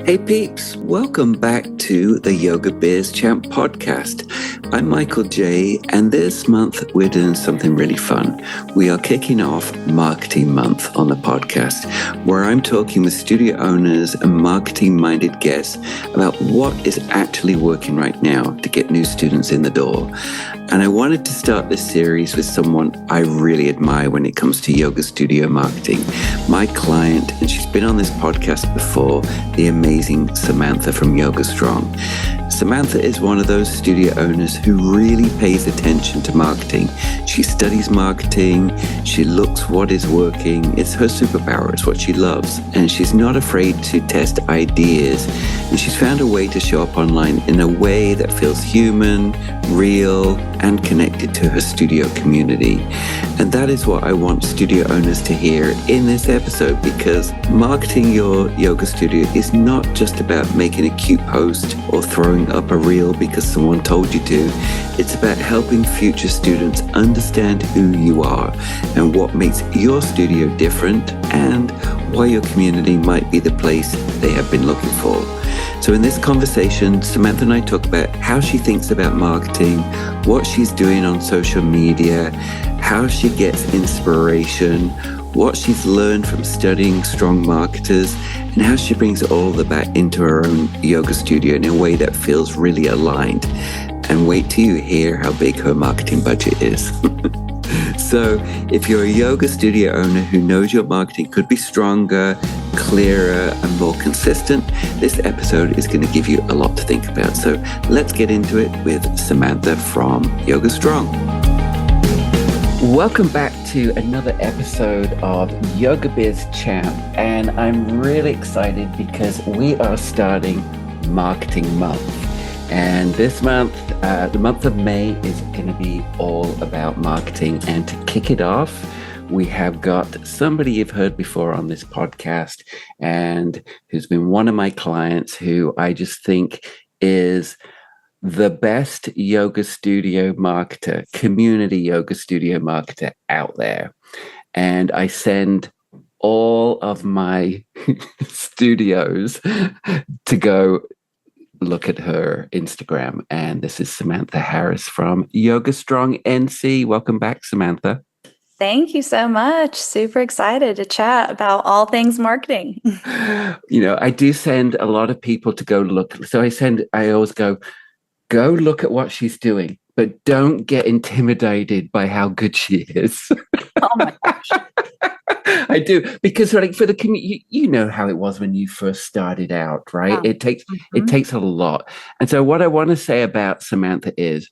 Hey peeps, welcome back to the Yoga Biz Champ podcast. I'm Michael J, and this month we're doing something really fun. We are kicking off Marketing Month on the podcast, where I'm talking with studio owners and marketing-minded guests about what is actually working right now to get new students in the door. And I wanted to start this series with someone I really admire when it comes to yoga studio marketing. My client, and she's been on this podcast before, the amazing Samantha from Yoga Strong. Samantha is one of those studio owners who really pays attention to marketing. She studies marketing, she looks what is working. It's her superpower, it's what she loves. And she's not afraid to test ideas. And she's found a way to show up online in a way that feels human, real, and connected to her studio community. And that is what I want studio owners to hear in this episode, because marketing your yoga studio is not just about making a cute post or throwing up a reel because someone told you to. It's about helping future students understand who you are and what makes your studio different and why your community might be the place they have been looking for. So in this conversation, Samantha and I talk about how she thinks about marketing, what she's doing on social media, how she gets inspiration, what she's learned from studying strong marketers, and how she brings all of that into her own yoga studio in a way that feels really aligned. And wait till you hear how big her marketing budget is. So if you're a yoga studio owner who knows your marketing could be stronger, clearer, and more consistent, this episode is going to give you a lot to think about. So let's get into it with Samantha from Yoga Strong. Welcome back to another episode of Yoga Biz Champ. And I'm really excited because we are starting Marketing Month. And this month, the month of May, is going to be all about marketing. And to kick it off, we have got somebody you've heard before on this podcast and who's been one of my clients, who I just think is the best yoga studio marketer, community yoga studio marketer out there. And I send all of my studios to go look at her Instagram. And this is Samantha Harris from Yoga Strong NC. Welcome back, Samantha. Thank you so much. Super excited to chat about all things marketing. You know, I do send a lot of people to go look. So I always go look at what she's doing, but don't get intimidated by how good she is. Oh my gosh. I do, because like for the community, you know how it was when you first started out, right? Yeah. It takes a lot. And so what I want to say about Samantha is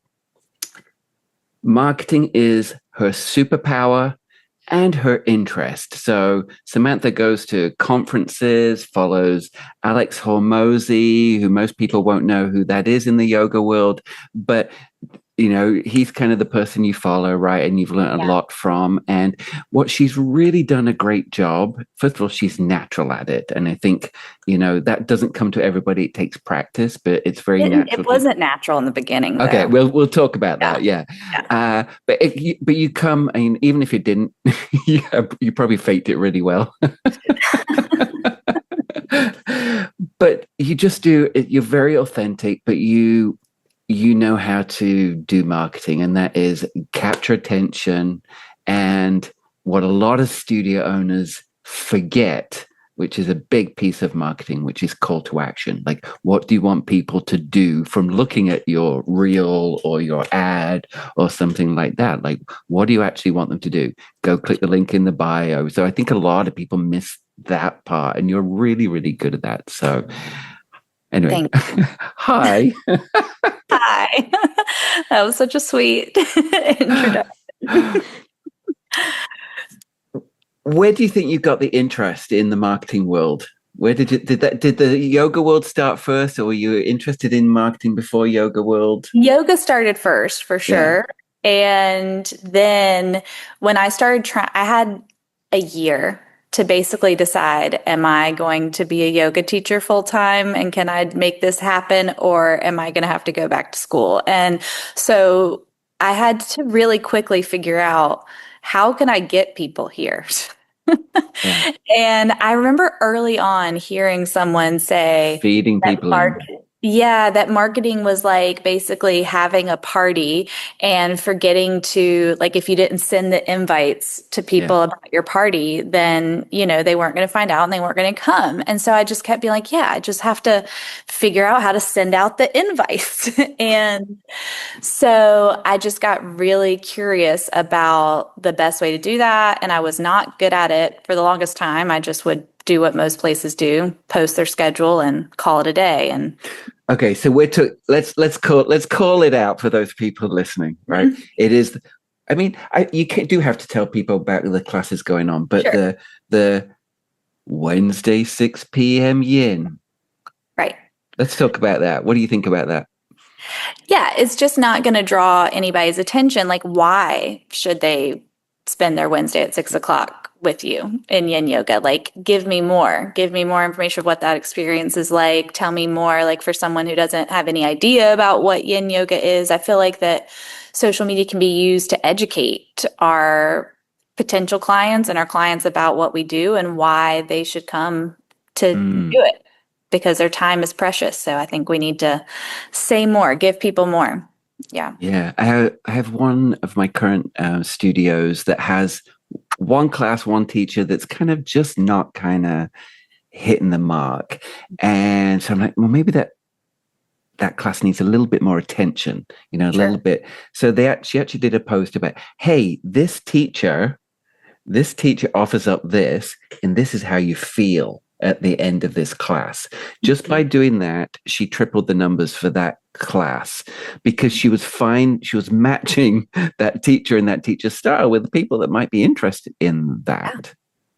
marketing is her superpower and her interest. So Samantha goes to conferences, follows Alex Hormozy, who most people won't know who that is in the yoga world, but you know, he's kind of the person you follow, right? And you've learned a lot from. And what she's really done a great job. First of all, she's natural at it. And I think, you know, that doesn't come to everybody. It takes practice, but it's very natural. It wasn't natural in the beginning, though. Okay, we'll talk about that. Yeah. But you come, I mean, even if you didn't, you probably faked it really well. But you just do it. You're very authentic, but you know how to do marketing, and that is capture attention. And what a lot of studio owners forget, which is a big piece of marketing, which is call to action. Like, what do you want people to do from looking at your reel or your ad or something like that? Like, what do you actually want them to do? Go click the link in the bio. So I think a lot of people miss that part, and you're really, really good at that. So anyway, hi. Hi. That was such a sweet introduction. Where do you think you got the interest in the marketing world? Where did the yoga world start first, or were you interested in marketing before yoga world? Yoga started first, for sure. Yeah. And then when I started I had a year to basically decide, am I going to be a yoga teacher full time, and can I make this happen, or am I going to have to go back to school? And so I had to really quickly figure out, how can I get people here? Yeah. And I remember early on hearing someone say Feeding that people in. that marketing was like basically having a party and forgetting to, like, if you didn't send the invites to Yeah. people about your party, then, they weren't going to find out and they weren't going to come. And so I just kept being like, yeah, I just have to figure out how to send out the invites. And so I just got really curious about the best way to do that. And I was not good at it for the longest time. I just would do what most places do, post their schedule and call it a day. And Okay, so let's call it out for those people listening, right? It is, I mean, do have to tell people about the classes going on, but sure. the Wednesday 6 p.m. yin. Right. Let's talk about that. What do you think about that? Yeah, it's just not going to draw anybody's attention. Like, why should they spend their Wednesday at 6 o'clock with you in yin yoga? Like, give me more. Give me more information of what that experience is like. Tell me more. Like, for someone who doesn't have any idea about what yin yoga is, I feel like that social media can be used to educate our potential clients and our clients about what we do and why they should come to do it, because their time is precious. So I think we need to say more, give people more. Yeah. Yeah, I have one of my current studios that has one class, one teacher that's kind of just not kind of hitting the mark. And so I'm like, well, maybe that class needs a little bit more attention, a little Sure. bit. So she actually did a post about, hey, this teacher offers up this, and this is how you feel at the end of this class. Just by doing that, she tripled the numbers for that class because she was matching that teacher and that teacher's style with the people that might be interested in that.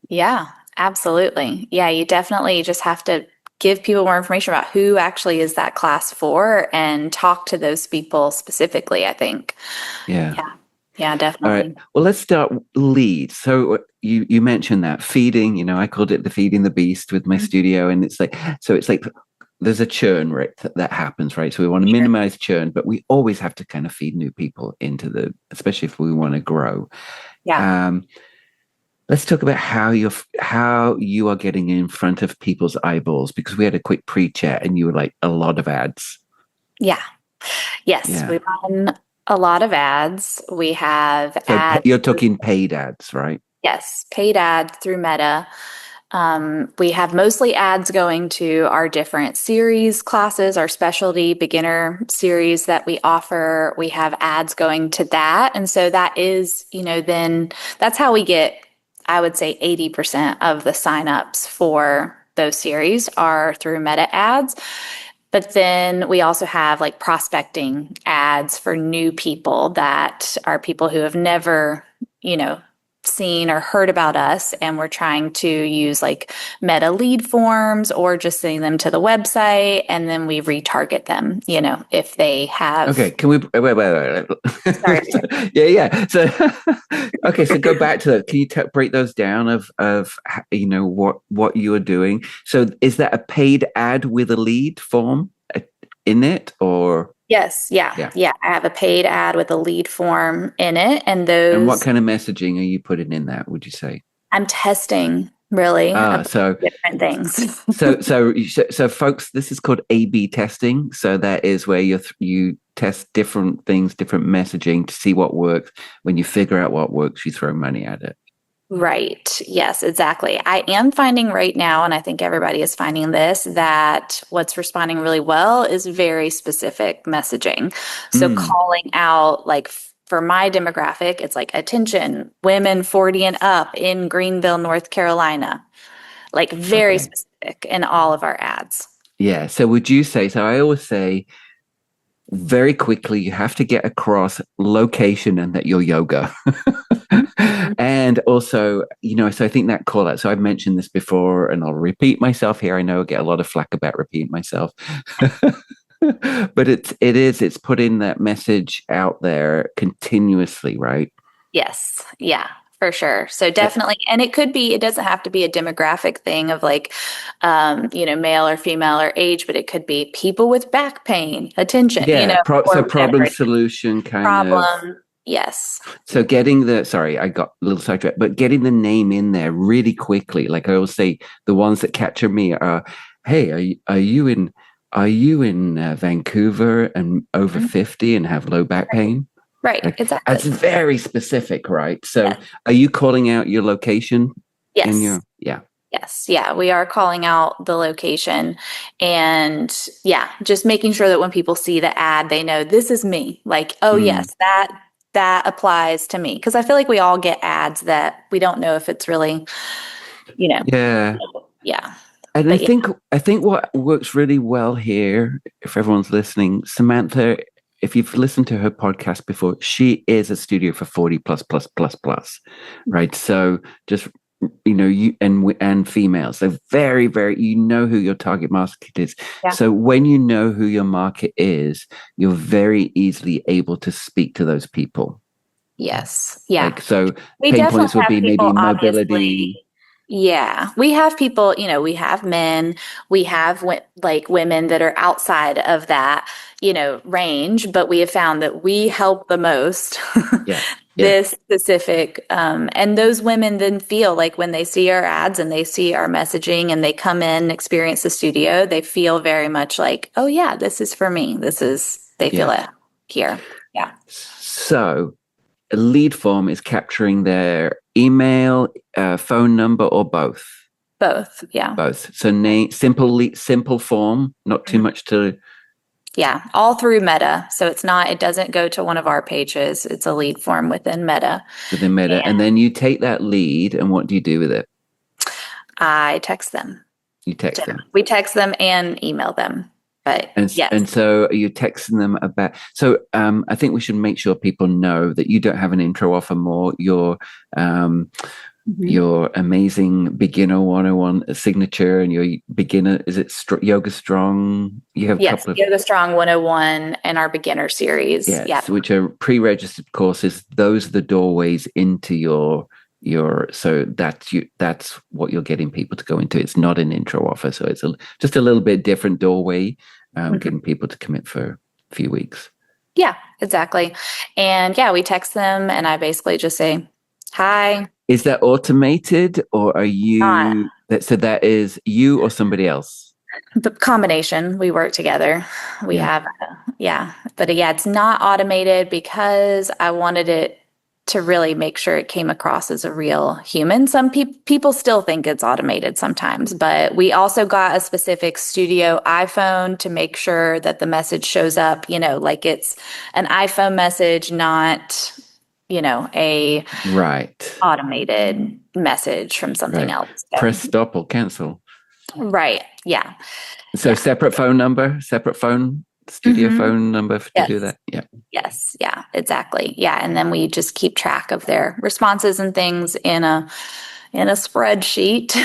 Yeah, absolutely. Yeah, you definitely just have to give people more information about who actually is that class for and talk to those people specifically, I think. Yeah. Yeah. Yeah, All right. definitely. Well, let's start lead. So you mentioned that feeding, I called it the feeding the beast with my studio. And it's like there's a churn rate that happens, right? So we want to Sure. minimize churn, but we always have to kind of feed new people especially if we want to grow. Yeah. Um, let's talk about how you are getting in front of people's eyeballs, because we had a quick pre-chat and you were like a lot of ads. Yeah. Yes, Yeah. we run a lot of ads. We have So ads. you're talking paid ads, right? Yes, paid ads through Meta. We have mostly ads going to our different series classes, our specialty beginner series that we offer. We have ads going to that. And so that is, then that's how we get, I would say 80% of the signups for those series are through Meta ads. But then we also have like prospecting ads for new people that are people who have never, you know, seen or heard about us. And we're trying to use like meta lead forms or just sending them to the website. And then we retarget them, if they Okay, have. can we wait. Sorry. Yeah. So okay, so go back to that. Can you break those down of what you are doing? So is that a paid ad with a lead form in it, or Yes. Yeah. yeah? Yeah. I have a paid ad with a lead form in it. And And what those kind of messaging are you putting in that, would you say? I'm testing really Ah, about so different things. so folks, this is called A/B testing. So that is where you test different things, different messaging to see what works. When you figure out what works, you throw money at it. Right. Yes, exactly. I am finding right now, and I think everybody is finding this, that what's responding really well is very specific messaging. So Mm, calling out, like for my demographic, it's like attention, women 40 and up in Greenville, North Carolina, like very okay. specific in all of our ads. Yeah. So would you say, so I always say very quickly, you have to get across location and that you're yoga. And also, so I think that call out. So I've mentioned this before and I'll repeat myself here. I know I get a lot of flack about repeating myself. But it's putting that message out there continuously, right? Yes. Yeah, for sure. So definitely, and it doesn't have to be a demographic thing of like, male or female or age, but it could be people with back pain, attention, Yeah. So or whatever problem it is. solution kind of. Problem. Yes. So sorry, I got a little sidetracked, but getting the name in there really quickly, like I always say, the ones that capture me are, hey, are you in Vancouver and over 50 and have low back pain? Right. Like, Exactly. that's very specific, right? So Yes. are you calling out your location in Yes. your, yeah. Yes. Yeah. We are calling out the location and yeah, just making sure that when people see the ad, they know this is me. Like, oh Mm. yes, that applies to me. Because I feel like we all get ads that we don't know if it's really, you know, Yeah. yeah. And But yeah. I think what works really well here, if everyone's listening, Samantha, if you've listened to her podcast before, she is a studio for 40 plus plus plus plus, right? So just you and females, so very very, who your target market is. Yeah. So when you know who your market is, you're very easily able to speak to those people. Yes. Yeah. Like, so We pain definitely points would have be maybe people, mobility. obviously. Yeah. We have people, we have men, we have like women that are outside of that, range, but we have found that we help the most Yeah, yeah, this specific, and those women then feel like when they see our ads and they see our messaging and they come in and experience the studio, they feel very much like, oh yeah, this is for me. They feel yeah. it here. Yeah. So a lead form is capturing their email, phone number, or both. Both. Yeah. Both. So simple form, not too much to. Yeah, all through Meta. So it doesn't go to one of our pages. It's a lead form within Meta. Within Meta, and then you take that lead, and what do you do with it? I text them. You text them. We text them and email them. But yes. And so are you texting them about? So I think we should make sure people know that you don't have an intro offer more. Your amazing beginner 101 signature and your beginner, is it Yoga Strong? You have a couple of Yoga Strong 101 and our beginner series. yes, Yeah. which are pre-registered courses. Those are the doorways into your so that's what you're getting people to go into. It's not an intro offer, so it's just a little bit different doorway, getting people to commit for a few weeks. Yeah, exactly. And yeah, we text them and I basically just say, hi. Is that automated, or are Not you that is you or somebody else? the combination. We work together. We have, yeah. But yeah, it's not automated because I wanted it to really make sure it came across as a real human. Some people still think it's automated sometimes, but we also got a specific studio iPhone to make sure that the message shows up, like it's an iPhone message, not, a Right. automated message from something else. So, Press stop or cancel. right. Yeah. So separate phone, studio phone number to do that. Yeah. Yes. Yeah, exactly. Yeah. And then we just keep track of their responses and things in a spreadsheet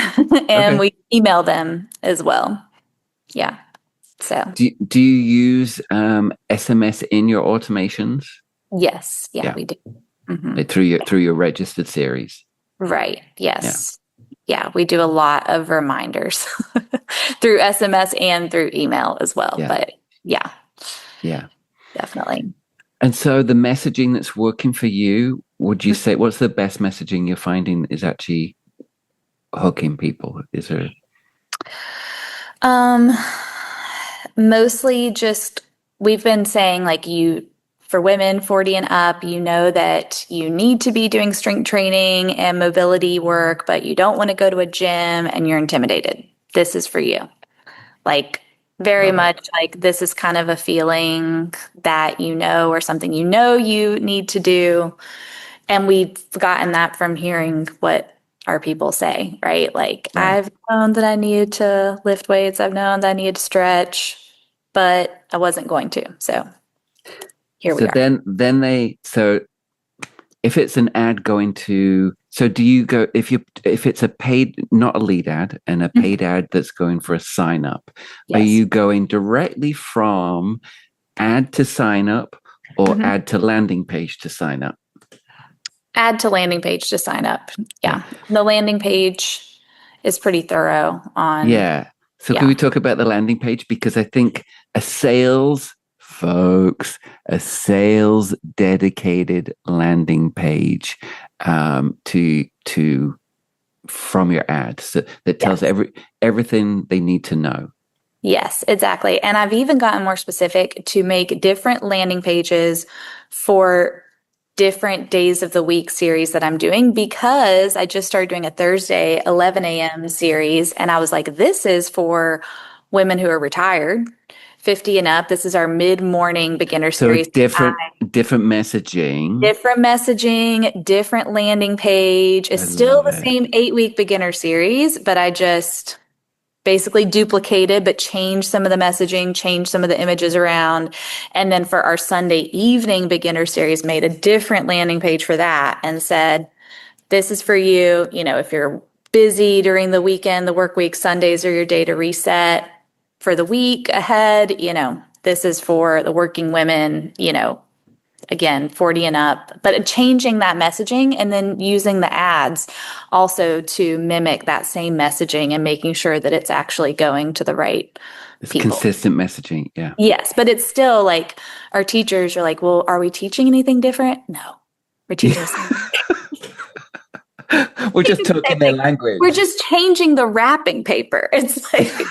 and we email them as well. Yeah. So do you use SMS in your automations? yes. Yeah. We do. Like through your registered series. Right. Yes. Yeah. We do a lot of reminders through SMS and through email as well. Yeah. But yeah. Yeah. Definitely. And so the messaging that's working for you, would you say, what's the best messaging you're finding is actually hooking people? Is there? Mostly just, we've been saying like for women 40 and up, that you need to be doing strength training and mobility work, but you don't want to go to a gym and you're intimidated. This is for you. Like very much like this is kind of a feeling that or something you need to do. And we've gotten that from hearing what our people say, right? Like I've known that I needed to lift weights. I've known that I needed to stretch, but I wasn't going to. So here we are. So if it's an ad going to, so do you go, if it's a paid, not a lead ad, and a paid ad that's going for a sign up, are you going directly from ad to sign up or ad to landing page to sign up? Add to landing page to sign up. Yeah. The landing page is pretty thorough on. Yeah. So can we talk about the landing page? Because I think a sales folks, a sales dedicated landing page to from your ad that tells Yes. everything they need to know. Yes, exactly. And I've even gotten more specific to make different landing pages for different days of the week series that I'm doing, because I just started doing a Thursday 11 a.m. series. And I was like, this is for women who are retired, 50 and up. This is our mid-morning beginner So series. different messaging. Different messaging, different landing page. I It's still love the it. same 8-week beginner series, but I just basically duplicated, but changed some of the messaging, changed some of the images around. And then for our Sunday evening beginner series, made a different landing page for that and said, this is for you. You know, if you're busy during the weekend, the work week, Sundays are your day to reset for the week ahead. You know, this is for the working women, you know, again, 40 and up, but changing that messaging and then using the ads also to mimic that same messaging and making sure that it's actually going to the right It's people. consistent messaging. Yeah. Yes, but it's still like our teachers are like, well, are we teaching anything different? No, we're teaching the same. We're just talking their We're language. just changing the wrapping paper. It's like a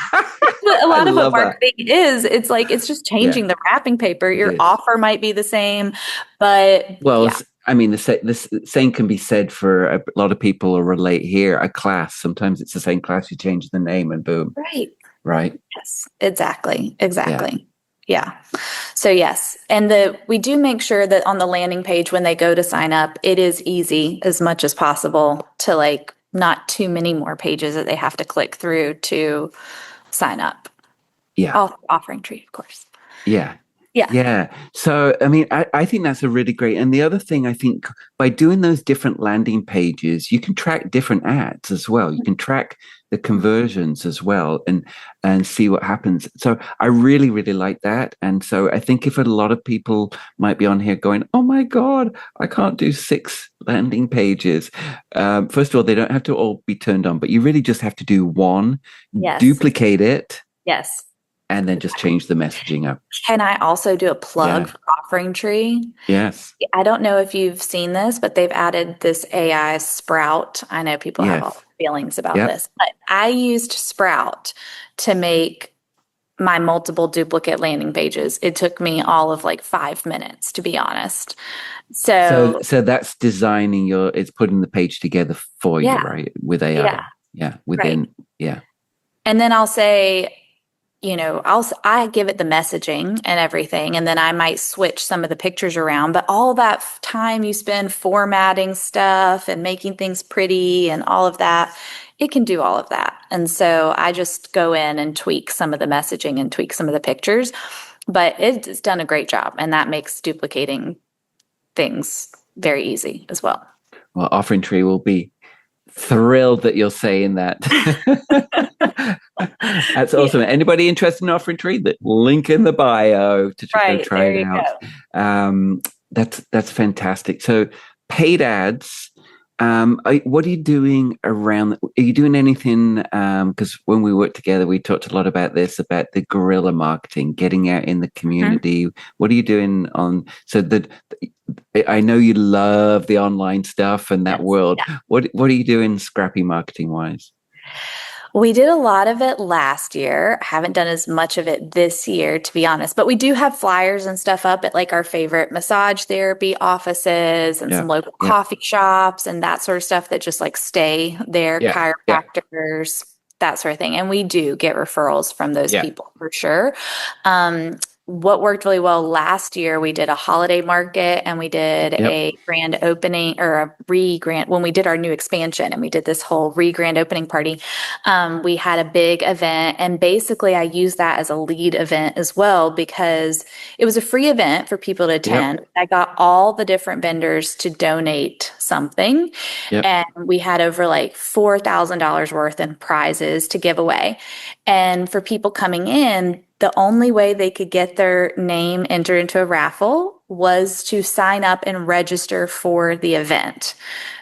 I lot of what love that. marketing is. It's like it's just Yeah, changing the wrapping paper. it Your is. offer might be the same, but Well, yeah, I mean, the same can be said for a lot of people who relate here. A class, sometimes it's the same class, you change the name and boom, right. right? Yes, exactly. Yeah, Exactly. Yeah. So yes, and we do make sure that on the landing page when they go to sign up, it is easy as much as possible to like not too many more pages that they have to click through to sign up. yeah. Offering tree, of course. Yeah. Yeah. Yeah. So, I mean, I think that's a really great. And the other thing I think by doing those different landing pages, you can track different ads as well. You can track the conversions as well and see what happens. So I really, really like that. And so I think if a lot of people might be on here going, oh my God, I can't do 6 landing pages. First of all, they don't have to all be turned on, but you really just have to do one, Yes. duplicate it, Yes. and then just change the messaging up. Can I also do a plug Yeah. for Offering Tree? Yes. I don't know if you've seen this, but they've added this AI Sprout. I know people have all Yes. feelings about Yep. this, but I used Sprout to make my multiple duplicate landing pages. It took me all of like 5 minutes, to be honest. So, So that's designing it's putting the page together for you, yeah, right? With AI. yeah, Yeah. right. Yeah. And then I'll say, you know, I give it the messaging and everything, and then I might switch some of the pictures around. But all that time you spend formatting stuff and making things pretty and all of that, it can do all of that. And so I just go in and tweak some of the messaging and tweak some of the pictures. But it's done a great job, and that makes duplicating things very easy as well. Well, Offering Tree will be thrilled that you're saying that. That's Yeah, awesome. Anybody interested in Offering Tree? The link in the bio to go right. try There it you out. go. That's fantastic. So paid ads. What are you doing around? Are you doing anything? Because when we worked together, we talked a lot about this, about the guerrilla marketing, getting out in the Mhm. community. What are you doing on? So that I know you love the online stuff and that Yes. world. What are you doing, scrappy marketing wise? We did a lot of it last year. I haven't done as much of it this year, to be honest, but we do have flyers and stuff up at like our favorite massage therapy offices and some Yeah, local yeah, coffee shops and that sort of stuff that just like stay there, yeah, yeah, chiropractors, that sort of thing. And we do get referrals from those yeah, people for sure. Um, what worked really well last year, we did a holiday market and we did yep, a grand opening or a re-grand when we did our new expansion and we did this whole re-grand opening party. We had a big event, and basically, I used that as a lead event as well because it was a free event for people to yep, attend. I got all the different vendors to donate something, yep, and we had over like $4,000 worth in prizes to give away. And for people coming in, the only way they could get their name entered into a raffle was to sign up and register for the event.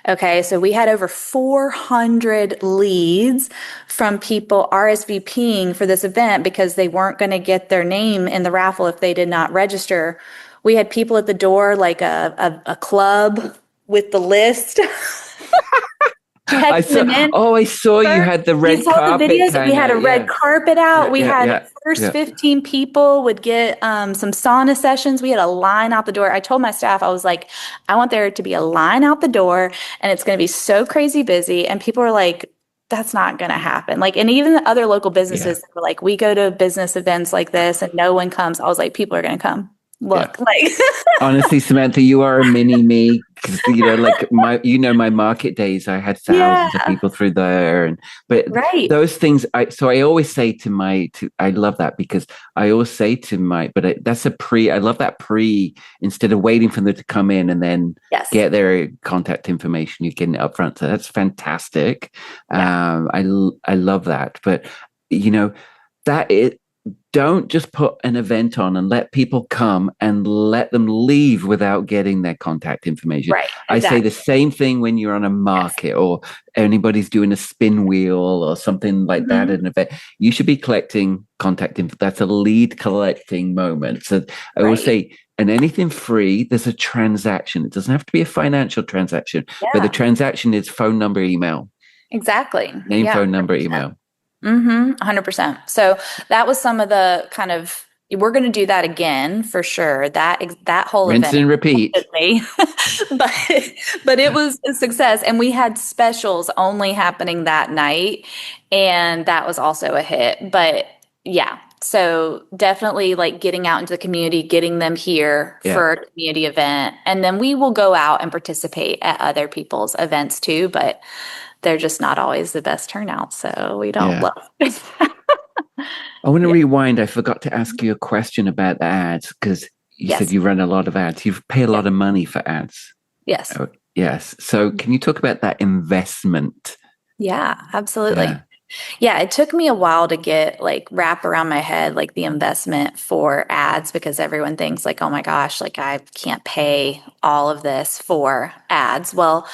Okay, so we had over 400 leads from people RSVPing for this event because they weren't going to get their name in the raffle if they did not register. We had people at the door, like a club with the list. I Checking saw. them in. Oh, I saw you had the You red saw the carpet videos? We kind had a of. red Yeah, carpet out. yeah, We yeah, had yeah, first yeah, 15 people would get some sauna sessions. We had a line out the door. I told my staff, I was like, I want there to be a line out the door, and it's going to be so crazy busy. And people were like, that's not going to happen. Like, and even the other local yeah, businesses were like, we go to business events like this and no one comes. I was like, people are going to come. yeah. Look, like, Honestly, Samantha, you are a mini me because like my market days. I had thousands of yeah, people through there, but right. those things. I always say I love that because I always say to my, that's a pre. I love that pre instead of waiting for them to come in and then Yes. get their contact information. You get it up front, so that's fantastic. Yeah. I love that, but you know that it don't just put an event on and let people come and let them leave without getting their contact information. Right. I say the Exactly. same thing when you're on a Yes. market or anybody's doing a spin wheel or something like that at Mhm. an event. You should be collecting contact info. That's a lead collecting moment. So I will Right. say, and anything free, there's a transaction. It doesn't have to be a financial transaction, but the Yeah. transaction is phone number, email, Exactly. name, Yeah. phone number, email. 100%. So that was some of the kind of we're going to do that again for sure. That whole Rinse event, and repeat. unfortunately. but but it was a success, and we had specials only happening that night, and that was also a hit. But yeah, so definitely like getting out into the community, getting them here Yeah. for a community event, and then we will go out and participate at other people's events too. But they're just not always the best turnout, so we don't Yeah. love. I want to Yeah. rewind. I forgot to ask you a question about the ads because you said Yes. you run a lot of ads. You pay a Yeah. lot of money for ads. Yes. Oh, yes. So can you talk about that investment? Yeah, absolutely. Yeah. Yeah, it took me a while to get like wrap around my head like the investment for ads because everyone thinks like, oh my gosh, like I can't pay all of this for ads. Well,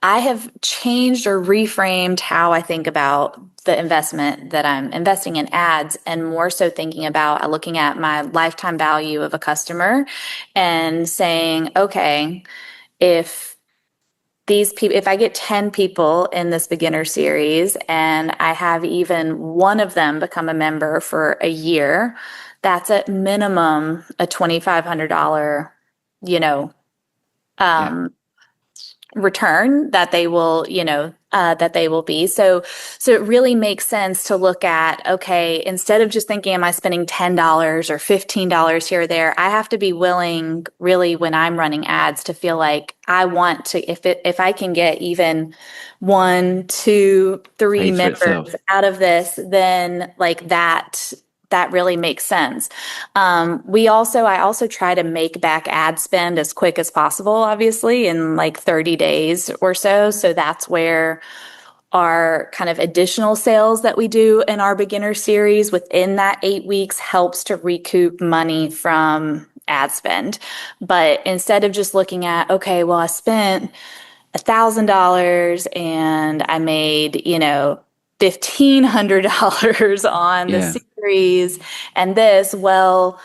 I have changed or reframed how I think about the investment that I'm investing in ads and more so thinking about looking at my lifetime value of a customer and saying, okay, if these people, if I get 10 people in this beginner series and I have even one of them become a member for a year, that's at minimum a $2,500, you know, Yeah. um, return that they will, that they will be. So it really makes sense to look at, okay, instead of just thinking, am I spending $10 or $15 here or there? I have to be willing really when I'm running ads to feel like I want to, if I can get even one, two, three Pays for members itself. out of this, then like that really makes sense. I also try to make back ad spend as quick as possible, obviously, in like 30 days or so. So that's where our kind of additional sales that we do in our beginner series within that 8 weeks helps to recoup money from ad spend. But instead of just looking at, okay, well, I spent $1,000 and I made, $1,500 on the Yeah. series and this, well,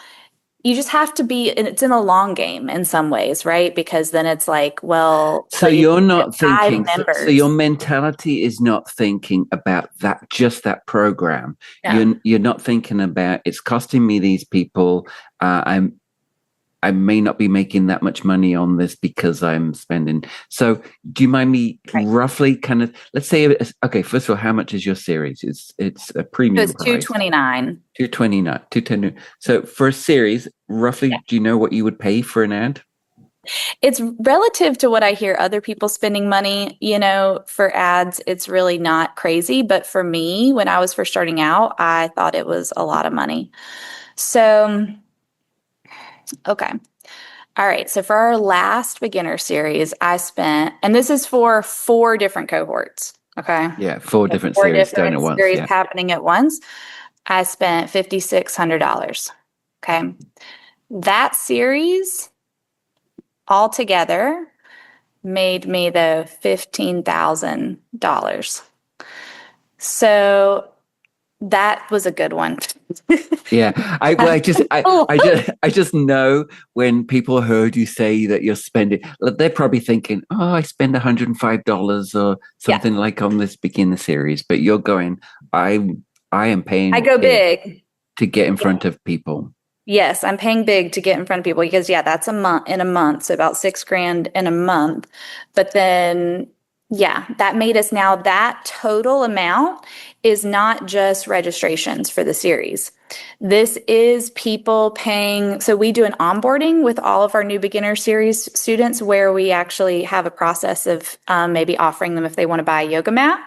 you just have to be, and it's in a long game in some ways, right? Because then it's like, well, So but you you're get not five thinking, so your members. mentality is not thinking about that, just that program. Yeah. You're not thinking about it's costing me these people. I may not be making that much money on this because I'm spending. So, do you mind me Right. roughly kind of let's say okay, first of all, how much is your series? It's a So premium it's price. 229. 229, 210. So for a series, roughly, do you know what you would pay for an ad? It's relative to what I hear other people spending money, for ads. It's really not crazy. But for me, when I was first starting out, I thought it was a lot of money. So, okay. All right. So for our last beginner series, I spent, and this is for 4 different cohorts. Okay. Yeah, four So different four series done different at once. series Yeah. happening at once. I spent $5,600. Okay. That series altogether made me though $15,000. So that was a good one. Yeah, I just know when people heard you say that you're spending, they're probably thinking, "Oh, I spend $105 or something like on this beginner series," but you're going, I am I paying go big big. to get in front of people. Yes, I'm paying big to get in front of people because that's a month in a month, so about 6 grand in a month. But then, that made us now that total amount is not just registrations for the series. This is people paying. So we do an onboarding with all of our new beginner series students where we actually have a process of maybe offering them if they want to buy a yoga mat.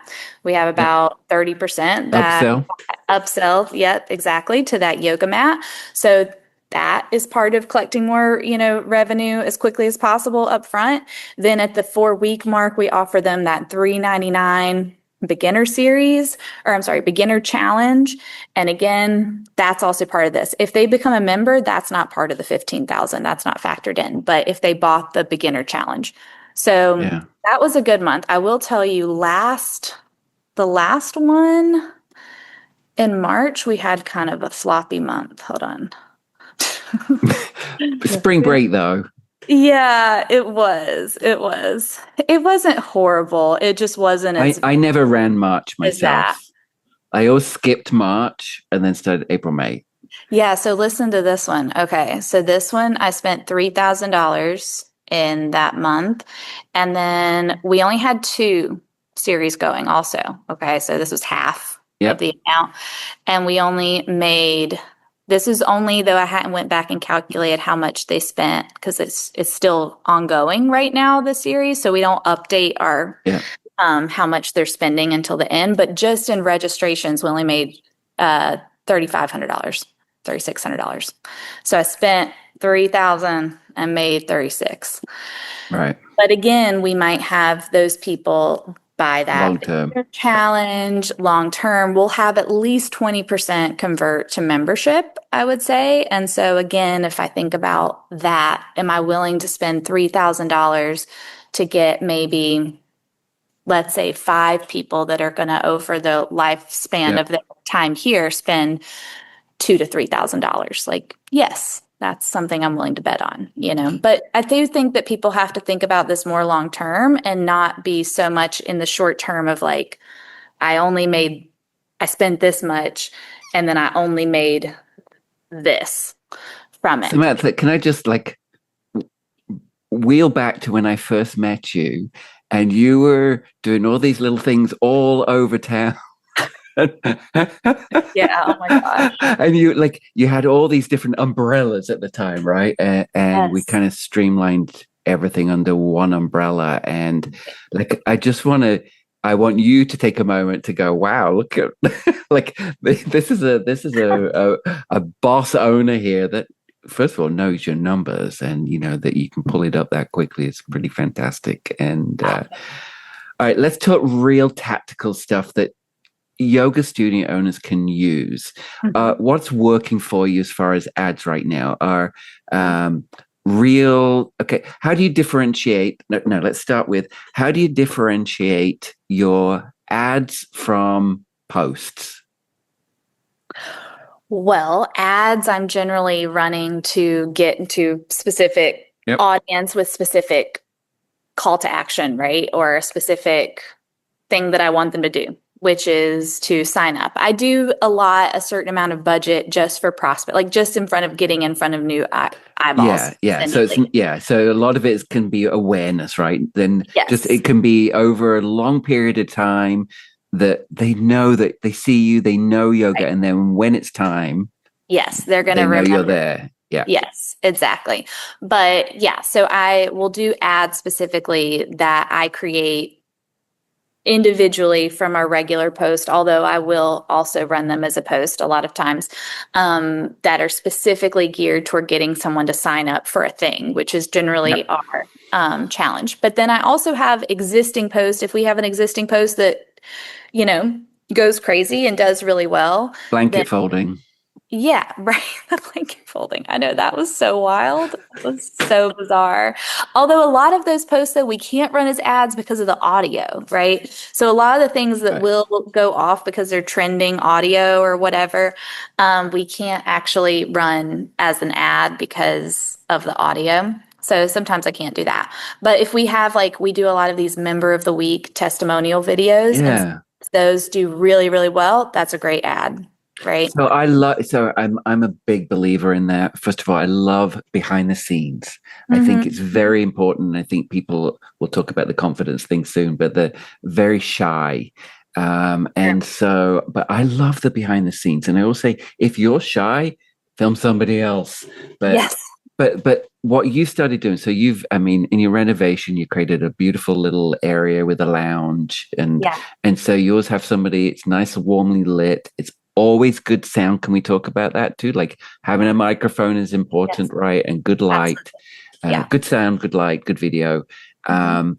We have about 30% that upsell, yep, exactly, to that yoga mat. So that is part of collecting more, revenue as quickly as possible up front. Then at the 4-week mark, we offer them that $399 beginner series, or I'm sorry, beginner challenge. And again, that's also part of this. If they become a member, that's not part of the 15,000. That's not factored in. But if they bought the beginner challenge. So that was a good month. I will tell you the last one in March, we had kind of a floppy month. Hold on. Spring break, though. Yeah, it was. It was. It wasn't horrible. It just wasn't as I never ran March myself. I always skipped March and then started April, May. Yeah, so listen to this one. Okay, so this one I spent $3,000 in that month, and then we only had 2 series going also. Okay, so this was half of the amount, and we only made. This is only though I hadn't went back and calculated how much they spent because it's still ongoing right now, the series. So we don't update our how much they're spending until the end. But just in registrations, we only made $3,500, $3,600. So I spent $3,000 and made $36,000. Right. But again, we might have those people buy that challenge long term. We'll have at least 20% convert to membership, I would say. And so again, if I think about that, am I willing to spend $3,000 to get maybe, let's say, 5 people that are going to, over the lifespan of their time here, spend $2,000 to $3,000? Like, yes, that's something I'm willing to bet on, But I do think that people have to think about this more long term and not be so much in the short term of like, I spent this much and then I only made this from it. Samantha, can I just wheel back to when I first met you and you were doing all these little things all over town? Yeah, oh my gosh. And you had all these different umbrellas at the time, right? And we kind of streamlined everything under one umbrella. And I want you to take a moment to go, wow, look at this is a boss owner here that first of all knows your numbers, and that you can pull it up that quickly. It's pretty fantastic. And all right, let's talk real tactical stuff that yoga studio owners can use. What's working for you as far as ads right now are real. Okay, how do you differentiate? No, let's start with, how do you differentiate your ads from posts? Well, ads I'm generally running to get into specific audience with specific call to action, right? Or a specific thing that I want them to do, which is to sign up. I do a certain amount of budget just for prospect, like just getting in front of new eyeballs. Yeah. So so a lot of it can be awareness, right? Then it can be over a long period of time that they know that they see you, they know yoga, and then when it's time, they're going to remember you're there. Yeah. Yes, exactly. But so I will do ads specifically that I create individually from our regular post, although I will also run them as a post a lot of times, that are specifically geared toward getting someone to sign up for a thing, which is generally our challenge. But then I also have existing posts. If we have an existing post that, goes crazy and does really well. Blanket folding. Yeah, right. The blanket folding. I know that was so wild. That was so bizarre. Although a lot of those posts, though, we can't run as ads because of the audio, right? So a lot of the things that Right. will go off because they're trending audio or whatever, we can't actually run as an ad because of the audio. So sometimes I can't do that. But if we have like we do a lot of these member of the week testimonial videos, and Yeah. those do really, really well, that's a great ad, right? So I'm a big believer in that. First of all, I love behind the scenes. I think it's Mm-hmm. very important. I think people will talk about the confidence thing soon, but they're very shy. Sure. But I love the behind the scenes. And I always say, if you're shy, film somebody else. But Yes. but what you started doing, so I mean, in your renovation, you created a beautiful little area with a lounge, Yeah. and so you always have somebody. It's nice, warmly lit. It's always good sound. Can we talk about that too? Like having a microphone is Yes. important, right? And good light, Absolutely. Yeah. good sound, good light, good video. Hmm. Um,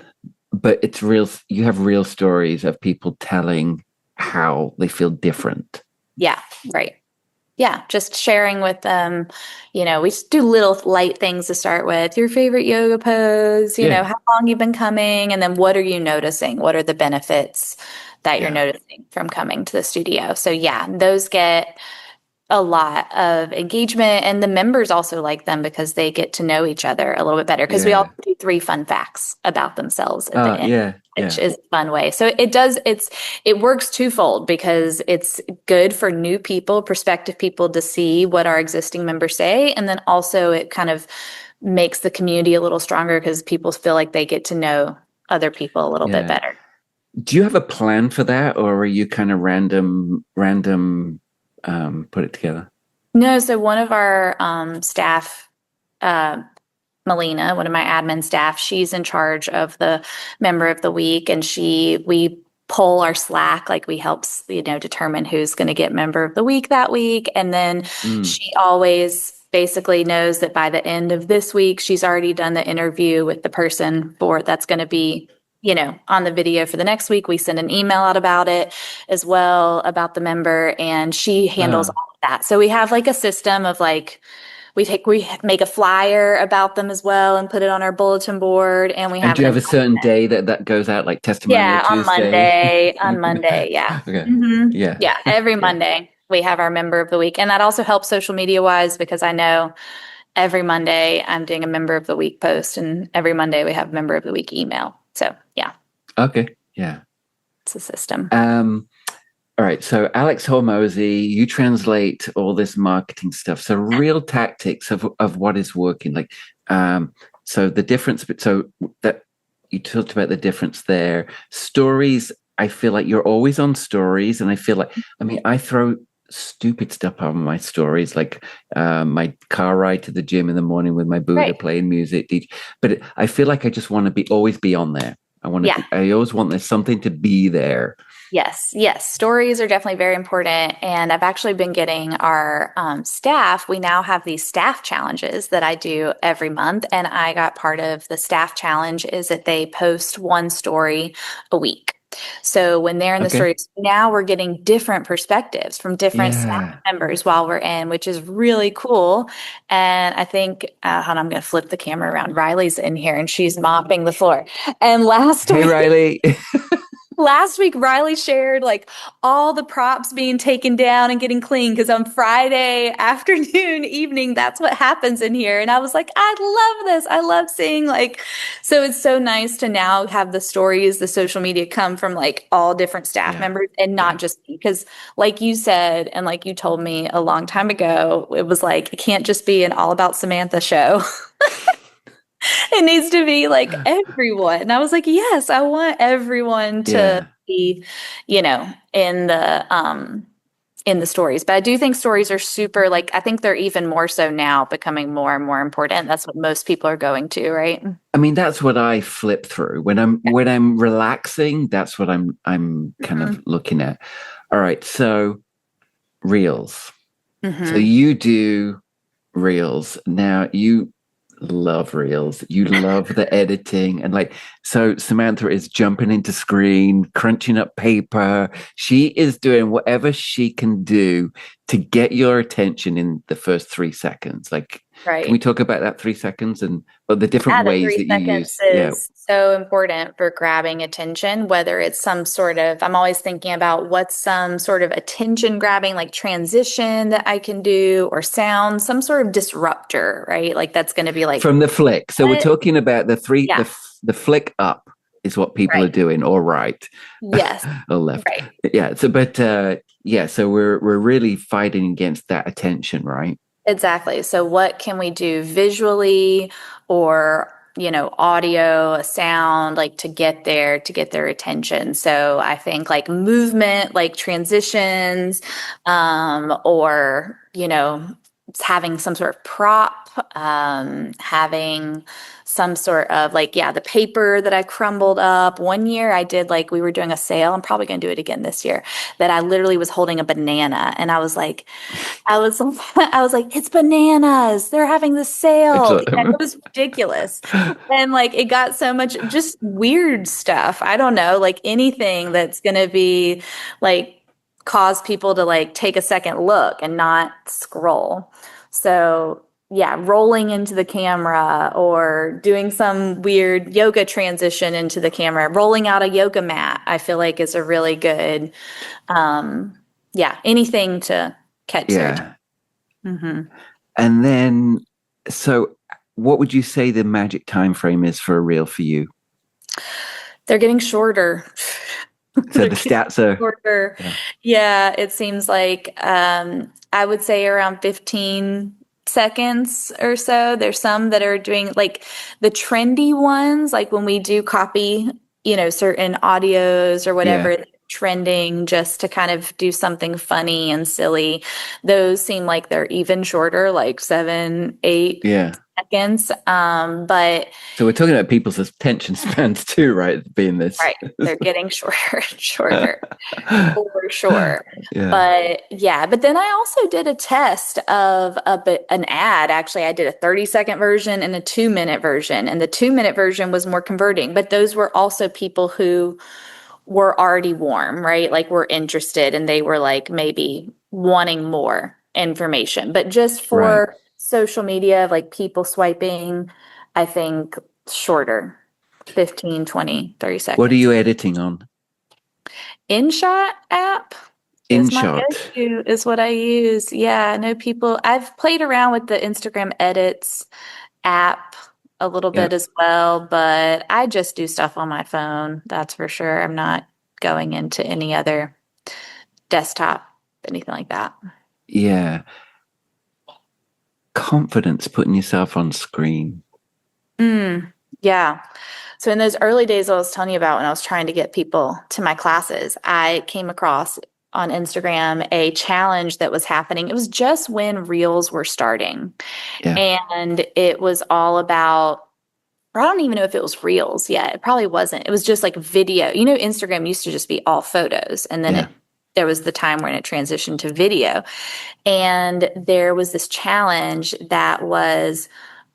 but it's real. You have real stories of people telling how they feel different. Yeah. Right. Yeah. Just sharing with them, we just do little light things to start with. Your favorite yoga pose, Yeah, how long you've been coming, and then what are you noticing? What are the benefits that you're yeah, noticing from coming to the studio? So yeah, those get a lot of engagement, and the members also like them because they get to know each other a little bit better because we yeah. also do 3 fun facts about themselves at the end, Yeah, which yeah, is a fun way. So it works twofold because it's good for new people, prospective people to see what our existing members say, and then also it kind of makes the community a little stronger because people feel like they get to know other people a little bit yeah. better. Do you have a plan for that, or are you kind of random, put it together? No, so one of our staff, uh, Melina, one of my admin staff, she's in charge of the member of the week, and we pull our Slack, like we helps, determine who's going to get member of the week that week. And then Mm. she always basically knows that by the end of this week, she's already done the interview with the person for that's going to be, on the video for the next week. We send an email out about it as well, about the member, and she handles Uh, all of that. So we have like a system of like, we make a flyer about them as well and put it on our bulletin board, and we and have do an you have a certain announcement. day that goes out, like Testimonial Yeah, on Tuesday? Monday, yeah. Okay, yeah, Yeah, every yeah. Monday we have our member of the week, and that also helps social media wise because I know every Monday I'm doing a member of the week post, and every Monday we have member of the week email. So yeah, Okay, yeah. it's a system. All right. So Alex Hormozy, you translate all this marketing stuff. So real tactics of what is working. Like, so the difference. So that you talked about the difference there. Stories. I feel like you're always on stories, and I feel like I throw stupid stuff on my stories, like my car ride to the gym in the morning with my Buddha Right. playing music. But I feel like I just want to always be on there. I want to Yeah. be. I always want there's something to be there. Yes, yes. Stories are definitely very important. And I've actually been getting our staff. We now have these staff challenges that I do every month. And I got part of the staff challenge is that they post one story a week. So when they're in the Okay. stories, now we're getting different perspectives from different staff Yeah. members while we're in, which is really cool. And I think, hold on, I'm going to flip the camera around. Riley's in here and she's mopping the floor. And last Hey, week, Riley. last week, Riley shared like all the props being taken down and getting clean because on Friday afternoon, evening, that's what happens in here. And I was like, I love this. I love seeing so it's so nice to now have the stories, the social media come from like all different staff Yeah. members and not Yeah. just me. Because, like you said, and like you told me a long time ago, it was like, it can't just be an all about Samantha show. It needs to be like everyone. And I was like, yes, I want everyone to Yeah. be, in the stories. But I do think stories are super like I think they're even more so now becoming more and more important. That's what most people are going to, right? I mean, that's what I flip through when I'm relaxing. That's what I'm kind of Mhm. looking at. All right. So reels. So Mhm. you do reels now. love reels. You love the editing and like, so Samantha is jumping into screen, crunching up paper. She is doing whatever she can do to get your attention in the first 3 seconds. Like, can we Right. talk about that 3 seconds and the different Yeah, the ways three that you seconds use? Yeah. is so important for grabbing attention, whether it's some sort of, I'm always thinking about what's some sort of attention grabbing, like transition that I can do or sound, some sort of disruptor, right? Like that's going to be like, From the flick. So we're what? talking about Yeah, the flick up is what people are right. doing, or right, Yes, or left. right. Yeah. So, but yeah. So we're really fighting against that attention, right? Exactly. So what can we do visually or, audio, a sound, like to get there, to get their attention. So I think like movement, like transitions, or, having some sort of prop, having some sort of like, yeah, the paper that I crumbled up. One year I did like, we were doing a sale. I'm probably going to do it again this year, that I literally was holding a banana and I was like, I was I was like, it's bananas. They're having the sale. Yeah, it was ridiculous. And like it got so much just weird stuff. I don't know, like anything that's gonna be like cause people to like take a second look and not scroll. So yeah, rolling into the camera or doing some weird yoga transition into the camera, rolling out a yoga mat, I feel like is a really good yeah, anything to catch their attention. Yeah. Hmm. And then, so what would you say the magic time frame is for a reel for you? They're getting shorter. So They're the getting stats are, shorter. yeah, Yeah, it seems like I would say around 15 seconds or so. There's some that are doing like the trendy ones, like when we do copy, certain audios or yeah, whatever, trending just to kind of do something funny and silly. Those seem like they're even shorter, like 7, 8 yeah. seconds. But So we're talking about people's attention spans too, right? Being this. right, they're getting shorter and shorter. For sure. Yeah, But yeah, but then I also did a test of an ad. Actually, I did a 30-second version and a 2-minute version, and the 2-minute version was more converting. But those were also people who were already warm, right? Like were interested and they were like maybe wanting more information. But just right. for social media, like people swiping, I think shorter, 15, 20, 30 What are seconds. you editing on? InShot app is my InShot. go-to, is what I use. Yeah, I know people. I've played around with the Instagram edits app a little Yeah, bit as well, but I just do stuff on my phone. That's for sure. I'm not going into any other desktop, anything like that. yeah. Confidence putting yourself on screen. Yeah. So in those early days I was telling you about when I was trying to get people to my classes, I came across on Instagram a challenge that was happening. It was just when Reels were starting. Yeah, And it was all about, or I don't even know if it was Reels yet. It probably wasn't. It was just like video. Instagram used to just be all photos. And then yeah. there was the time when it transitioned to video. And there was this challenge that was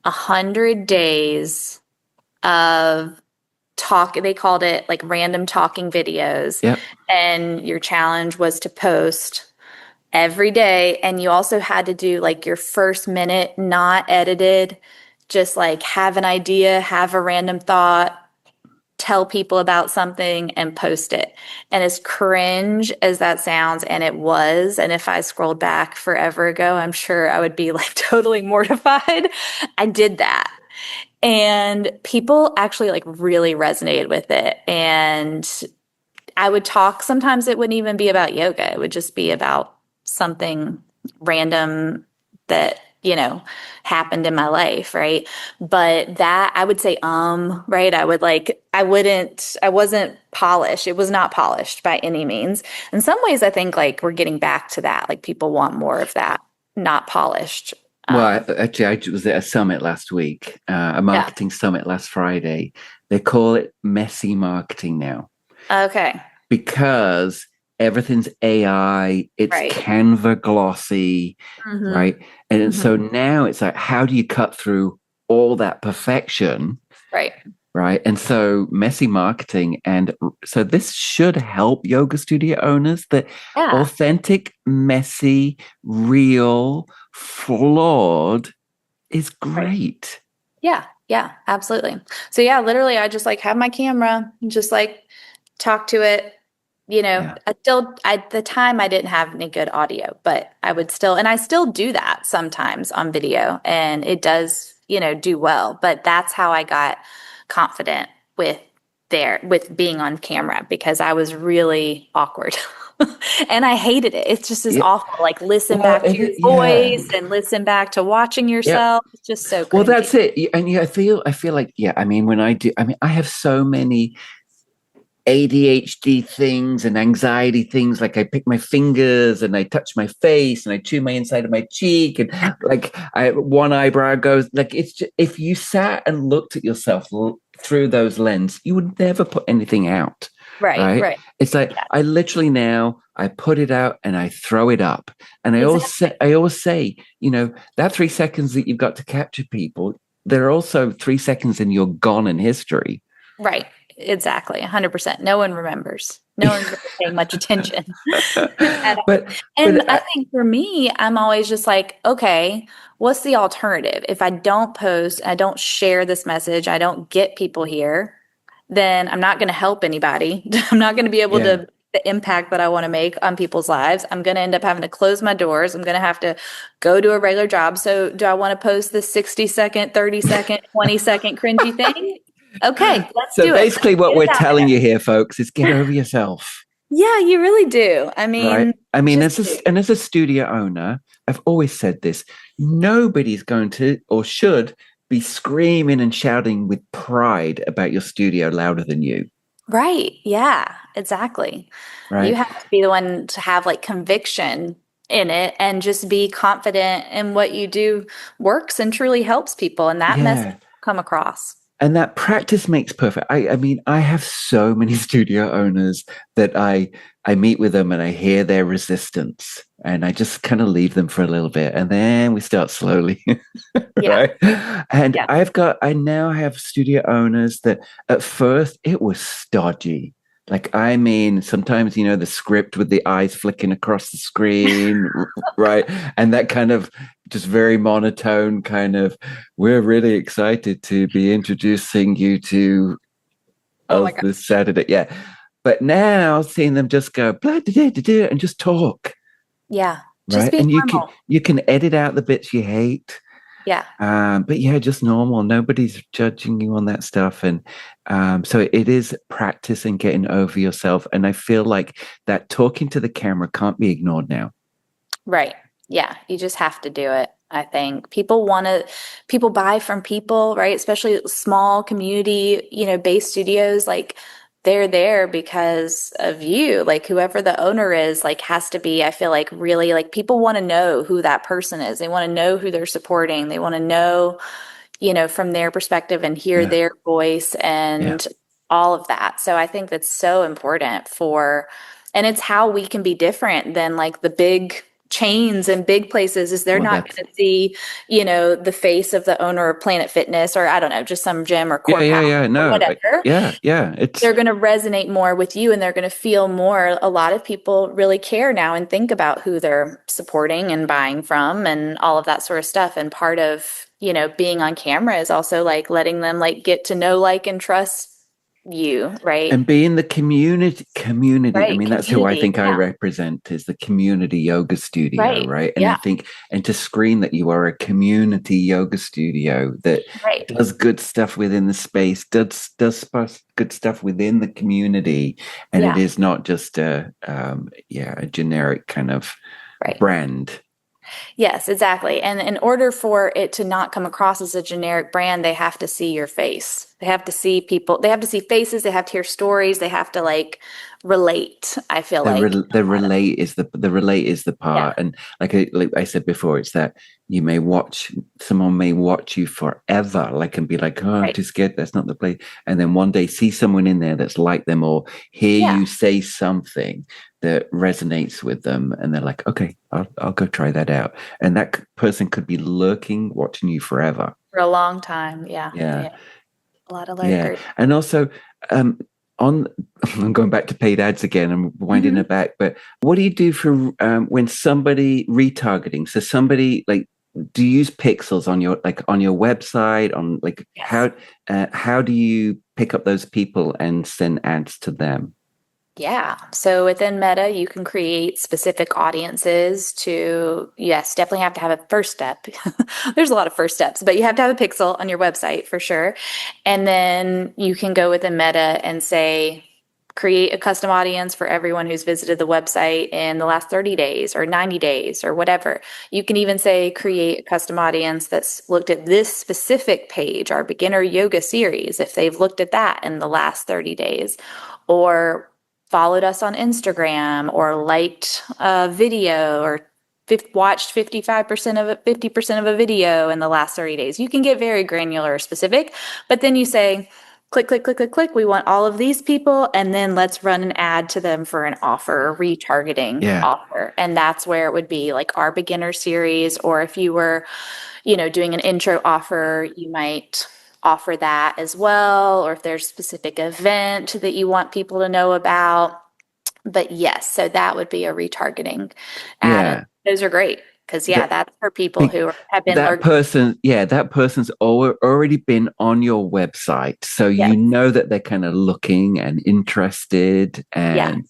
100 days of talk. They called it like random talking videos. Yep. And your challenge was to post every day. And you also had to do like your first minute, not edited, just like have an idea, have a random thought, tell people about something and post it. And as cringe as that sounds, and it was, and if I scrolled back forever ago, I'm sure I would be like totally mortified. I did that. And people actually like really resonated with it. And I would talk, sometimes it wouldn't even be about yoga. It would just be about something random that, happened in my life, right? But that I would say, right? I wasn't polished. It was not polished by any means. In some ways, I think like we're getting back to that. Like people want more of that, not polished. Well, actually, I was at a summit last week, a Yeah. marketing summit last Friday. They call it messy marketing now Okay. because everything's AI, it's Right. Canva glossy, Mm-hmm. right? And Mm-hmm. so now it's like, how do you cut through all that perfection. Right. Right. And so messy marketing. And so this should help yoga studio owners that Yeah. authentic, messy, real, flawed is Right. great. Yeah. Yeah. Absolutely. So yeah, literally I just like have my camera and just like talk to it. Yeah. At the time I didn't have any good audio, but I would still, and I still do that sometimes on video and it does, do well. But that's how I got confident with being on camera because I was really awkward. And I hated it. It's just as Yeah. awful. Like listen Well, back to your yeah. voice and listen back to watching Yeah. yourself. It's just so Well, cringy. that's it. And yeah, I feel like, yeah, I mean, I have so many ADHD things and anxiety things. Like I pick my fingers and I touch my face and I chew my inside of my cheek and like one eyebrow goes like it's just, if you sat and looked at yourself through those lens, you would never put anything out. Right, Right. right. It's like Yeah, I literally now I put it out and I throw it up. And exactly. I always say, that 3 seconds that you've got to capture people, there are also 3 seconds and you're gone in history. Right. Exactly. 100%. No one remembers. No one's really paying much attention at all. but And but I think for me, I'm always just like, okay, what's the alternative? If I don't post, I don't share this message, I don't get people here, then I'm not going to help anybody. I'm not going to be able yeah. to the impact that I want to make on people's lives. I'm going to end up having to close my doors. I'm going to have to go do a regular job. So do I want to post this 60-second, 30-second, 20-second cringy thing? Okay, let's So do it. Let's basically, what get we're it out telling there. you here, folks, is get over yourself, Yeah, you really do. I right? mean, I mean, just do. as a studio owner, I've always said this: nobody's going to or should be screaming and shouting with pride about your studio louder than you, Right. Yeah, exactly. You right? have to be the one to have like conviction in it and just be confident in what you do works and truly helps people. And that message Yeah. will come across. And that practice makes perfect. I mean, I have so many studio owners that I meet with them and I hear their resistance and I just kind of leave them for a little bit and then we start slowly. Yeah. Right. And Yeah. I now have studio owners that at first it was stodgy. Like, I mean, sometimes, the script with the eyes flicking across the screen, right? And that kind of just very monotone kind of, we're really excited to be introducing you to Oh my us God. this Saturday. Yeah. But now seeing them just go blah, da, da, da, and just talk, Yeah. Just right? be And normal. you can edit out the bits you hate. Yeah. But yeah, just normal. Nobody's judging you on that stuff. And so it is practice and getting over yourself. And I feel like that talking to the camera can't be ignored now. Right. Yeah. You just have to do it. I think people buy from people, right? Especially small community, based studios, like they're there because of you. Like whoever the owner is, like has to be, I feel like really like people want to know who that person is. They want to know who they're supporting. They want to know, from their perspective and hear Yeah. their voice Yeah. and all of that. So I think that's so important and it's how we can be different than like the big chains and big places is they're Well, not that's, going to see, the face of the owner of Planet Fitness or I don't know, just some gym or yeah, yeah, courthouse yeah. or No, whatever. yeah, yeah. It's, They're going to resonate more with you and they're going to feel more. A lot of people really care now and think about who they're supporting and buying from and all of that sort of stuff. And part of, being on camera is also like letting them like get to know, like, and trust you, right? and being the community. I Right. mean, that's who I Community. think I Yeah. represent is the community yoga studio, Right. right? And I Yeah. think, and to scream that you are a community yoga studio that Right. does good stuff within the space, good stuff within the community, and it Yeah. is not just a generic kind of Right. brand. Yes, exactly. And in order for it to not come across as a generic brand, they have to see your face. They have to see people, they have to see faces, they have to hear stories, they have to like relate, I feel like. The relate is the Yeah, part, and like I said before, it's that someone may watch you forever, like and be like, oh, I'm right. too scared, that's not the place, and then one day see someone in there that's like them, or hear Yeah, you say something that resonates with them, and they're like, okay, I'll go try that out, and that person could be lurking, watching you forever. for a long time. Yeah. Yeah. They have a lot of Yeah. learners. And also, um, on, I'm going back to paid ads again. I'm winding it back. But what do you do for when somebody retargeting? So somebody like, do you use pixels on your website? On like Yes. how do you pick up those people and send ads to them? Yeah. So within Meta, you can create specific audiences to, yes, definitely have to have a first step. There's a lot of first steps, but you have to have a pixel on your website for sure. And then you can go within Meta and say, create a custom audience for everyone who's visited the website in the last 30 days or 90 days or whatever. You can even say, create a custom audience that's looked at this specific page, our beginner yoga series, if they've looked at that in the last 30 days. Or followed us on Instagram or liked a video or watched 55% of it, 50% of a video in the last 30 days. You can get very granular or specific, but then you say, click, click, click, click, click. We want all of these people, and then let's run an ad to them for an offer, a retargeting Yeah. offer. And that's where it would be like our beginner series, or if you were, doing an intro offer, you might offer that as well, or if there's a specific event that you want people to know about. But yes, so that would be a retargeting ad. And Yeah. those are great because, yeah, That that's for people who have been that lurking. person, yeah, that person's already been on your website, so you Yes, know that they're kind of looking and interested, yeah. and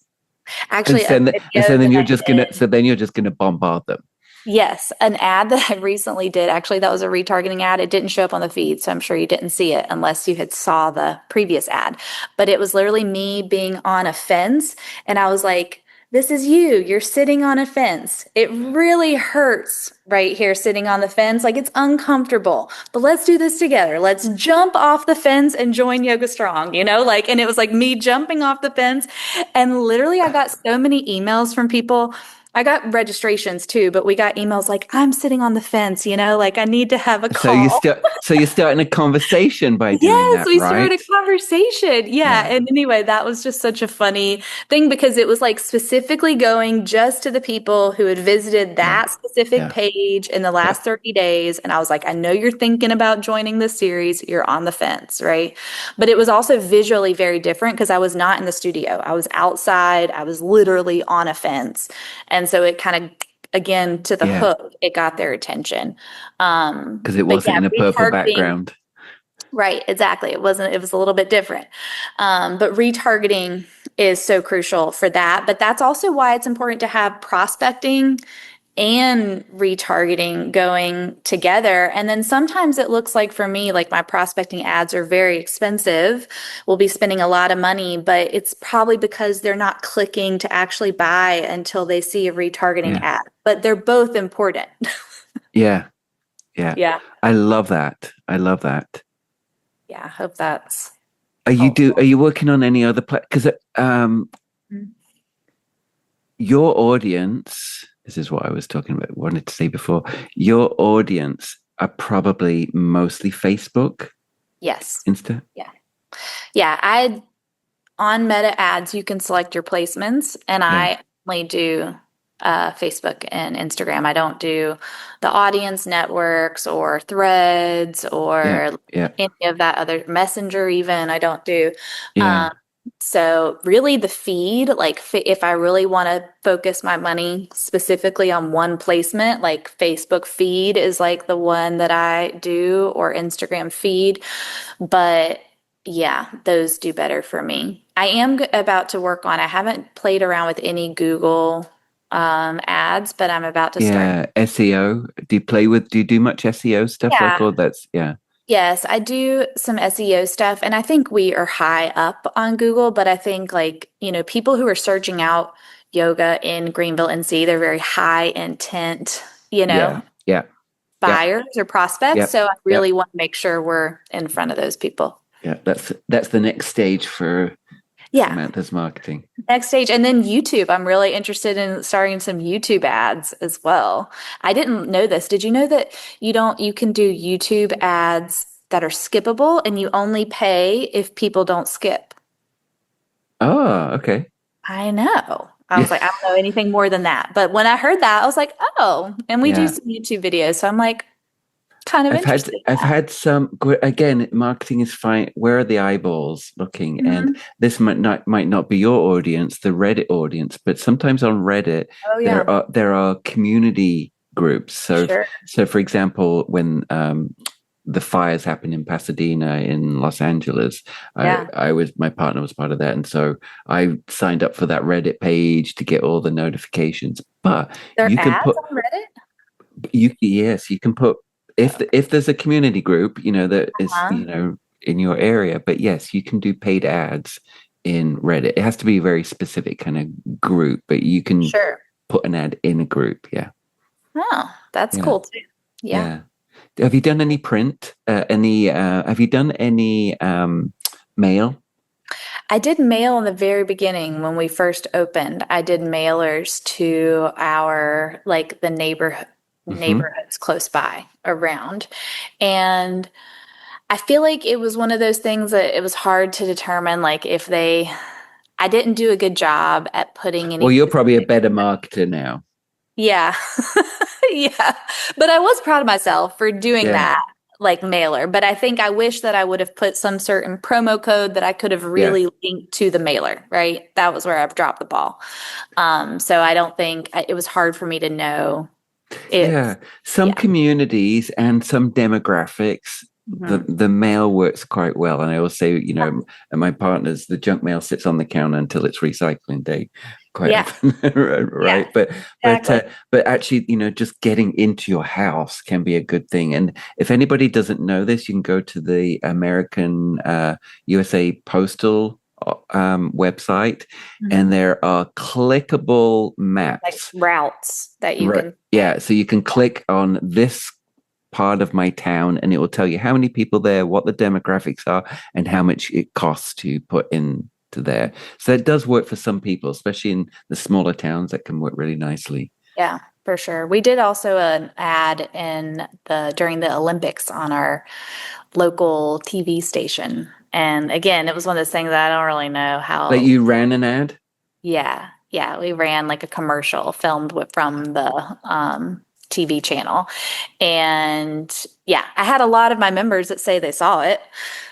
Actually, a so video that then I you're just gonna bombard them. yes, an ad that I recently did, actually, that was a retargeting ad. It didn't show up on the feed, so I'm sure you didn't see it unless you had saw the previous ad. But it was literally me being on a fence, and I was like, this is you. You're sitting on a fence. It really hurts right here sitting on the fence. Like it's uncomfortable. But let's do this together. Let's jump off the fence and join Yoga Strong, like, and it was like me jumping off the fence. And literally I got so many emails from people. I got registrations too, but we got emails like, I'm sitting on the fence, like I need to have a call. So you're starting a conversation by doing Yes, that, we started right? a conversation. Yeah. Yeah, And anyway, that was just such a funny thing because it was like specifically going just to the people who had visited yeah, that specific yeah, page in the yeah, last 30 days. And I was like, I know you're thinking about joining this series. You're on the fence, right? But it was also visually very different because I was not in the studio. I was outside. I was literally on a fence. And so it kind of, again, to the yeah. hook, it got their attention. Because it But wasn't yeah, in a purple retargeting. background. Right, exactly. It was a little bit different. But retargeting is so crucial for that. But that's also why it's important to have prospecting and retargeting going together. And then sometimes it looks like for me, like my prospecting ads are very expensive. We'll be spending a lot of money, but it's probably because they're not clicking to actually buy until they see a retargeting Yeah, ad. But they're both important. yeah, yeah. Yeah. I love that. I love that. Yeah. I hope that's Are helpful. you working on any other because your audience, this is what I was talking about, wanted to say before, your audience are probably mostly Facebook, Yes. Insta. Yeah. Yeah. On Meta ads, you can select your placements, and Yeah, I only do Facebook and Instagram. I don't do the audience networks or threads yeah, or yeah, any of that other messenger, even. I don't do. yeah, Um, so, really, the feed, like if I really want to focus my money specifically on one placement, like Facebook feed is like the one that I do, or Instagram feed. But yeah, those do better for me. I am about to work on, I haven't played around with any Google ads, but I'm about to start. yeah. SEO. Do you do much SEO stuff like Yeah. all that's, yeah, Yes, I do some SEO stuff, and I think we are high up on Google, but I think like, people who are searching out yoga in Greenville, NC, they're very high intent, yeah, yeah, yeah, buyers or prospects. yeah, So I yeah, really want to make sure we're in front of those people. yeah. That's the next stage for Yeah. Samantha's marketing. Next stage, and then YouTube. I'm really interested in starting some YouTube ads as well. I didn't know this. Did you know that you can do YouTube ads that are skippable and you only pay if people don't skip? Oh, okay. I know. I Yeah, was like, I don't know anything more than that. But when I heard that, I was like, oh, and we do yeah, some YouTube videos. So I'm like, kind of interested in I've that. had some, again, marketing is fine. Where are the eyeballs looking? And Mhm. this might not be your audience, the Reddit audience, but sometimes on Reddit Oh yeah, there are community groups. sure. So for example, when the fires happened in Pasadena in Los Angeles, Yeah. my partner was part of that, and so I signed up for that Reddit page to get all the notifications. But There you are can ads put on Reddit? yes, you can put if there's a community group, that is, Huh? in your area. But yes, you can do paid ads in Reddit. It has to be a very specific kind of group, but you can Sure. put an ad in a group. Yeah, Oh, that's yeah, cool too. Yeah. yeah. Have you done any print? Have you done any mail? I did mail in the very beginning when we first opened. I did mailers to our like the Hmm. neighborhoods close by around. And I feel like it was one of those things that it was hard to determine like if I didn't do a good job at putting any Well, you're probably a specific. better marketer now. Yeah. Yeah. But I was proud of myself for doing Yeah, that, like mailer. But I think I wish that I would have put some certain promo code that I could have yeah. really linked to the mailer, right? That was where I've dropped the ball. So I don't think it was hard for me to know if, Yeah, some yeah. communities and some demographics, the Mhm. the mail works quite well. And I always say, and my partners, the junk mail sits on the counter until it's recycling day, quite Yeah. often, Yeah. right? Exactly. But actually, just getting into your house can be a good thing. And if anybody doesn't know this, you can go to the American USA Postal website, and Mhm. there are clickable Like maps. routes that you Right. can. Yeah. So you can click on this part of my town and it will tell you how many people there, what the demographics are, and how much it costs to put into there. So it does work for some people, especially in the smaller towns. That can work really nicely. Yeah, for sure. We did also an ad in the during the Olympics on our local TV station. And again, it was one of those things that I don't really know Like how. you ran an ad? Yeah, yeah, we ran like a commercial filmed from the TV channel. And yeah, I had a lot of my members that say they saw it,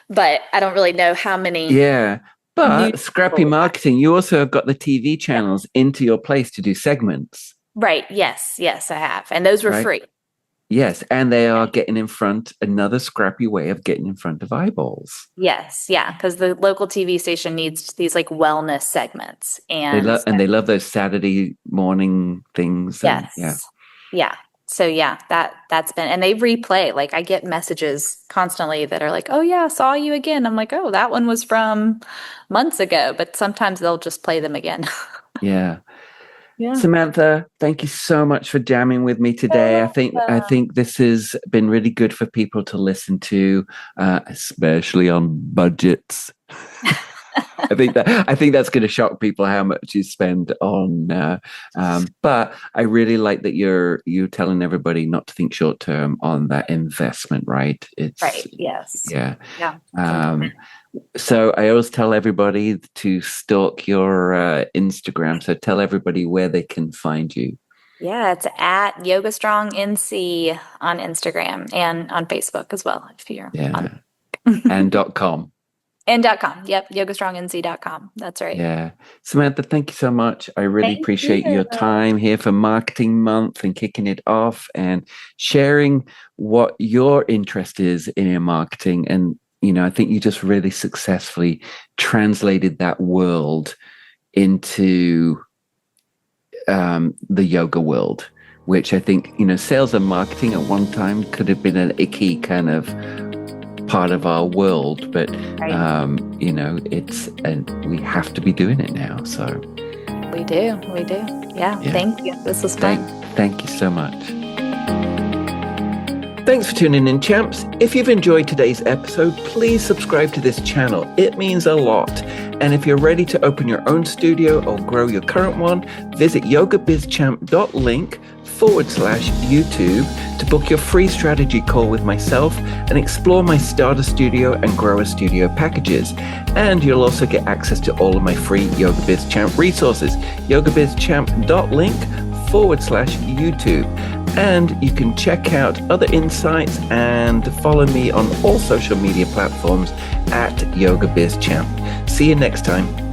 but I don't really know how many Yeah. new But scrappy people. marketing, you also have got the TV channels into your place to do segments, Right. Yes. Yes, I have. And those were right? free. Yes. And they are getting in front, another scrappy way of getting in front of eyeballs. Yes, yeah, because the local TV station needs these like wellness segments. And so, They love those Saturday morning things, and yeah, yes, yeah. So yeah, that's been, and they replay. Like I get messages constantly that are like, "Oh yeah, saw you again." I'm like, "Oh, that one was from months ago," but sometimes they'll just play them again. yeah. Yeah. Samantha, thank you so much for jamming with me today. I think this has been really good for people to listen to, especially on budgets. I think that's going to shock people how much you spend on. But I really like that you're telling everybody not to think short term on that investment. Right? It's Right. Yes. yeah. Yeah. It's Um, important. so I always tell everybody to stalk your Instagram. So tell everybody where they can find you. Yeah, it's at Yoga Strong NC on Instagram and on Facebook as well if you're on. Yeah, and .com. And .com. Yep, yogastrongNC.com. That's right. Yeah. Samantha, thank you so much. I really Thank appreciate you. your time here for Marketing Month and kicking it off and sharing what your interest is in your marketing. And, I think you just really successfully translated that world into the yoga world, which I think, sales and marketing at one time could have been an icky kind of part of our world, but Right. it's, and we have to be doing it now. So We do. We do. Yeah. yeah. Thank you. This was fun. Thank you so much. Thanks for tuning in, champs. If you've enjoyed today's episode, please subscribe to this channel. It means a lot. And if you're ready to open your own studio or grow your current one, visit yogabizchamp.link/YouTube to book your free strategy call with myself and explore my starter studio and grower studio packages. And you'll also get access to all of my free Yoga Biz Champ resources. yogabizchamp.link yogamizchamp.com/YouTube. And you can check out other insights and follow me on all social media platforms at Yoga Biz Champ. See you next time.